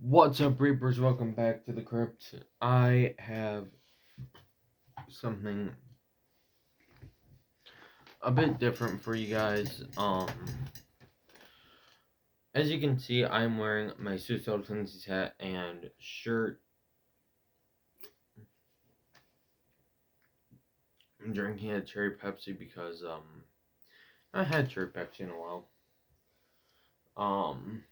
What's up, Reapers? Welcome back to the crypt. I have something a bit different for you guys. As you can see, I'm wearing my Suicidal Tendencies hat and shirt. I'm drinking a cherry Pepsi because I had cherry Pepsi in a while. Um,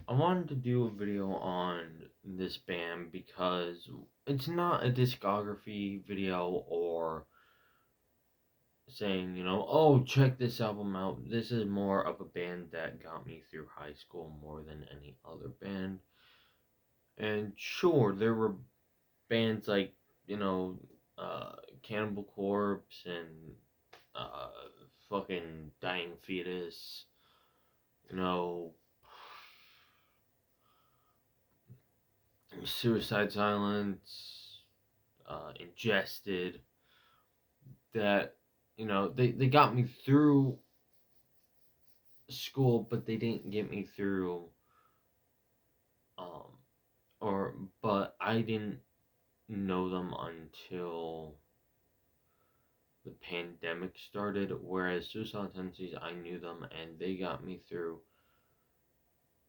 I wanted to do a video on this band because it's not a discography video or saying, oh, check this album out. This is more of a band that got me through high school more than any other band. And sure, there were bands like, you know, Cannibal Corpse and uh, fucking Dying Fetus, you know, Suicide Silence, Ingested, that, they got me through school, but they didn't get me through um or but I didn't know them until the pandemic started, whereas Suicidal Tendencies, I knew them and they got me through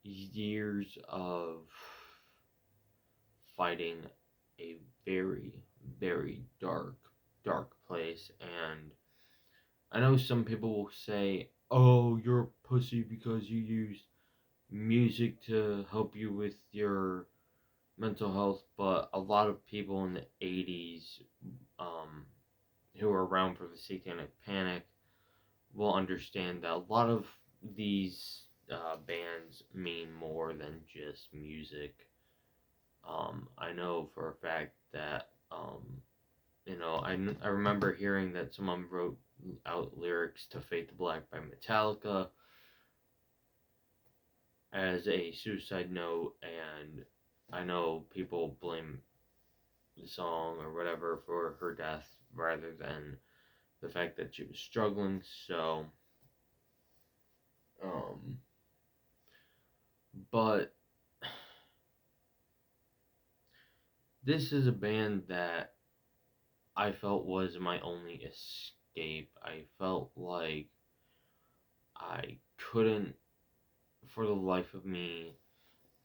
years of fighting a very, very dark place. And I know some people will say, oh, you're a pussy because you use music to help you with your mental health, but a lot of people in the 80s um, who were around for the Satanic Panic will understand that a lot of these bands mean more than just music. I know for a fact that, I remember hearing that someone wrote out lyrics to Fade to Black by Metallica as a suicide note, and I know people blame the song or whatever for her death rather than the fact that she was struggling. So, um, but this is a band that I felt was my only escape. I felt like I couldn't, for the life of me,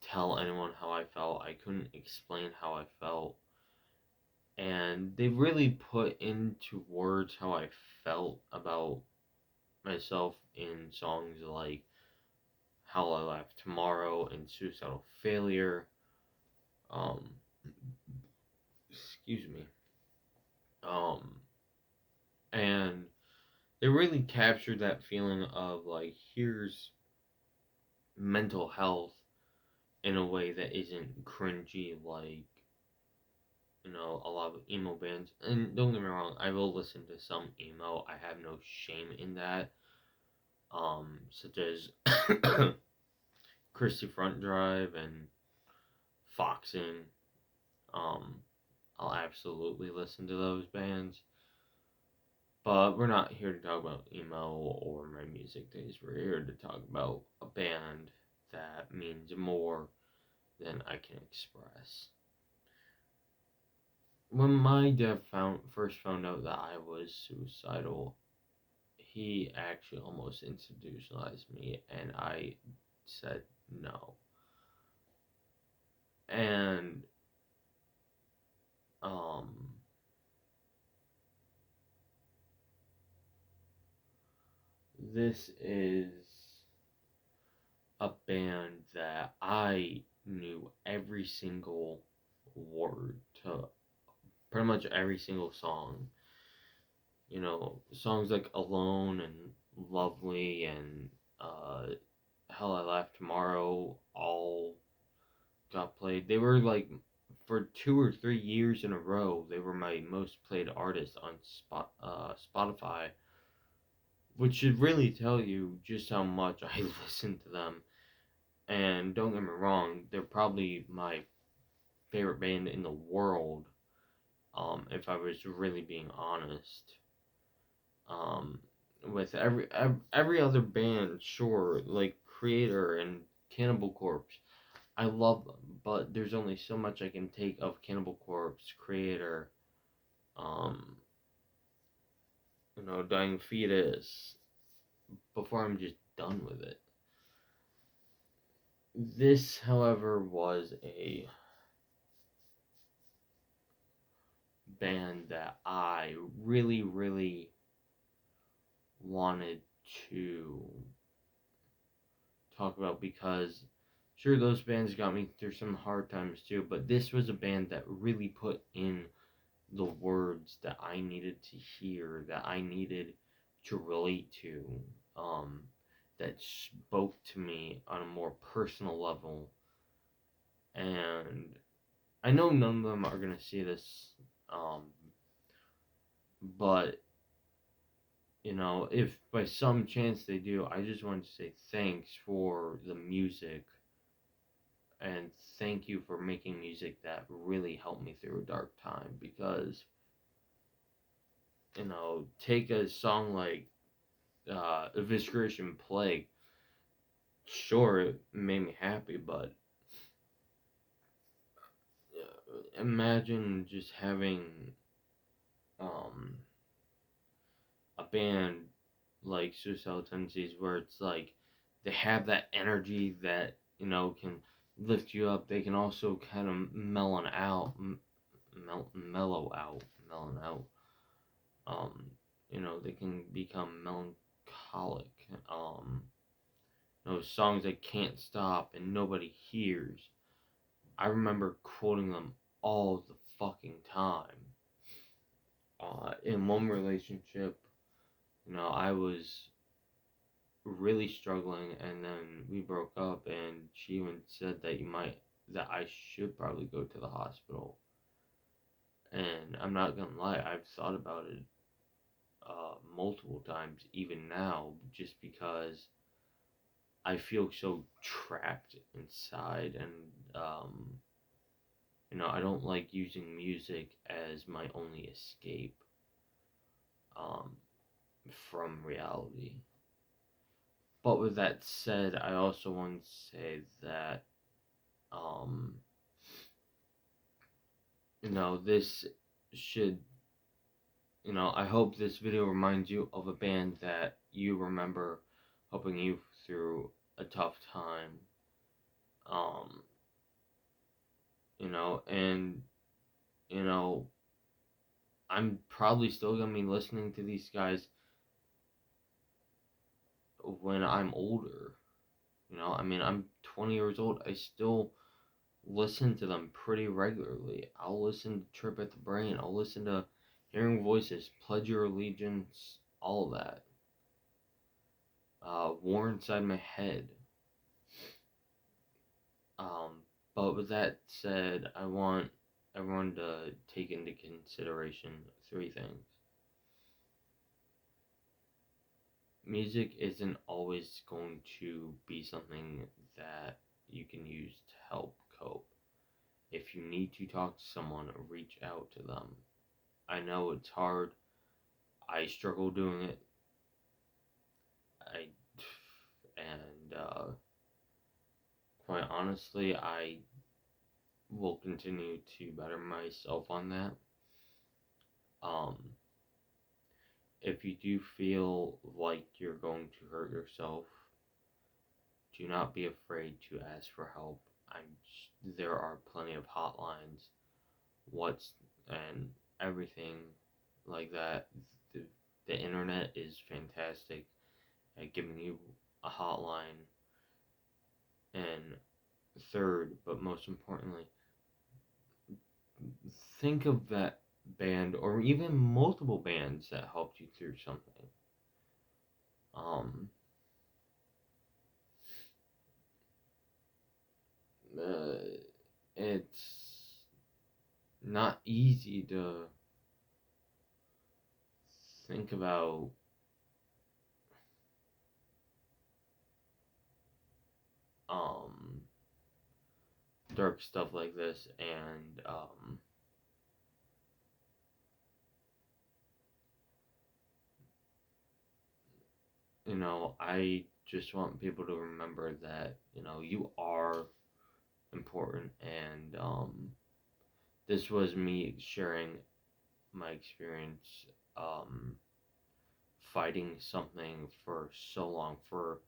tell anyone how I felt. I couldn't explain how I felt. And they really put into words how I felt about myself in songs like How I Laugh Tomorrow and Suicidal Failure. Um, excuse me. Um, and they really captured that feeling of like, here's mental health in a way that isn't cringy like, a lot of emo bands. And don't get me wrong, I will listen to some emo. I have no shame in that. Such as Christie Front Drive and Foxing. Um, I'll absolutely listen to those bands. But we're not here to talk about emo or my music days. We're here to talk about a band that means more than I can express. When my dad first found out that I was suicidal, he actually almost institutionalized me, and I said no. And um, this is a band that I knew every single word to pretty much every single song. Songs like Alone and Lovely and uh, Hell I Laugh Tomorrow all got played. They were like, for 2 or 3 years in a row, they were my most played artist on Spotify, which should really tell you just how much I listen to them. And don't get me wrong, they're probably my favorite band in the world, if I was really being honest. Um, with every other band, sure, like Creator and Cannibal Corpse, I love them, but there's only so much I can take of Cannibal Corpse, Creator, um, Dying Fetus before I'm just done with it. This, however, was a band that I really, really wanted to talk about because sure those bands got me through some hard times too, but this was a band that really put in the words that I needed to hear, that I needed to relate to, um, that spoke to me on a more personal level. And I know none of them are gonna see this, um, but if by some chance they do, I just want to say thanks for the music and thank you for making music that really helped me through a dark time because take a song like Evisceration Plague. Sure, it made me happy, but imagine just having um, a band like Suicidal Tendencies where it's like they have that energy that can lift you up. They can also kind of mellow out. They can become melancholic. Um, those songs that can't stop and nobody hears. I remember quoting them all the fucking time. In one relationship, I was really struggling, and then we broke up, and she even said that I should probably go to the hospital. And I'm not gonna lie, I've thought about it multiple times, even now, just because I feel so trapped inside, and I don't like using music as my only escape um, from reality. But with that said, I also want to say that um, this should, I hope this video reminds you of a band that you remember helping you through a tough time. Um, and you know, I'm probably still gonna be listening to these guys when I'm older. I'm 20 years old. I still listen to them pretty regularly. I'll listen to Trip at the Brain. I'll listen to Hearing Voices, Pledge Your Allegiance, all of that. War Inside My Head. But with that said, I want everyone to take into consideration three things. Music isn't always going to be something that you can use to help cope. If you need to talk to someone, reach out to them. I know it's hard. I struggle doing it. I and quite honestly, I will continue to better myself on that. Um, if you do feel like you're going to hurt yourself, do not be afraid to ask for help. There are plenty of hotlines, what's and everything like that. The, the internet is fantastic at giving you a hotline. And third, but most importantly, think of that band or even multiple bands that helped you through something. Um, uh, it's not easy to think about um, dark stuff like this, and I just want people to remember that you are important, and this was me sharing my experience fighting something for so long, for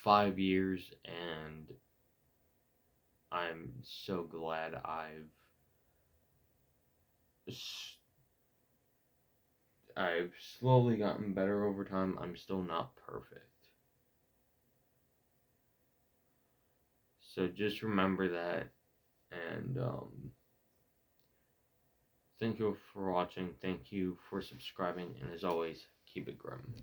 5 years, and I'm so glad I've slowly gotten better over time. I'm still not perfect. So just remember that, and thank you for watching. Thank you for subscribing, and as always, keep it grim.